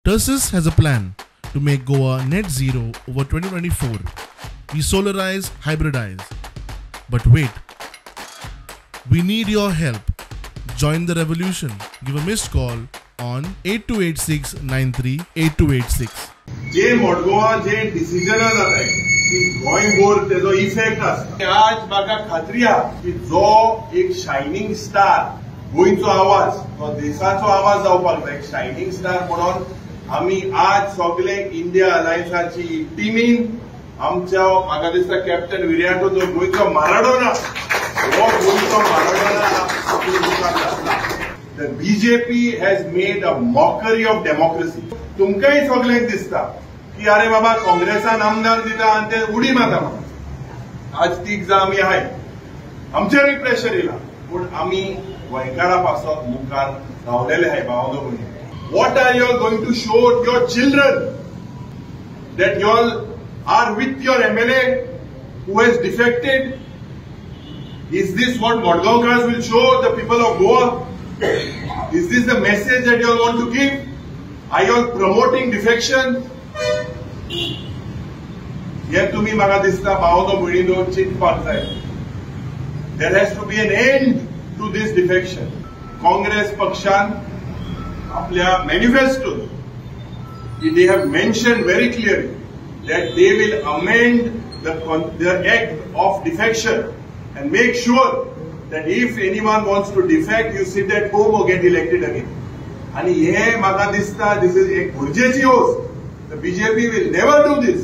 Tersus has a plan to make Goa net zero over 2024. We solarize, hybridize. But wait, we need your help. Join the revolution. Give a missed call on 828693 8286. जे मडगांवा जे decision जाताय ती गोंयभर तेजो effect आसता. आज म्हाका खात्री आहा की जो एक शायनिंग स्टार गोंयचो आवाज तो देशाचो आवाज जावपाक जाय. एक शायनिंग स्टार म्हणून आमी आज सगळे इंडिया अलायन्साची टिमीन आमच्या म्हाका दिसता कॅप्टन विराटो जो गोंयचो माराडोना हो गोंयचो Maradona. The BJP has made a mockery of democracy. तुमकांय सगळ्यांक दिसता की अरे बाबा काँग्रेसान आमदार दिता आणि ते उडी मारता म्हणून. आज तीग जां आमी आहाय आमचेरूय प्रेशर येयला पूण आमी गोंयकारा पासत मुखार रावलेले आहाय भावनो भयणी. What are you all going to show your children that you all are with your MLA who has defected? Is this what Madgaonkars will show the people of Goa? Is this the message that you all want to give? Are you all promoting defection? Here तुम्ही म्हाका दिसता भावनो भयणीनो चिंतपाक जाय. There has to be an end to this defection. Congress पक्षान आपल्या manifestos they have mentioned very clearly that they will amend the act of defection and make sure that if anyone wants to defect, you sit at home or get elected again. And हे म्हाका दिसता this is एक गरजेची गोष्ट. The BJP will never do this.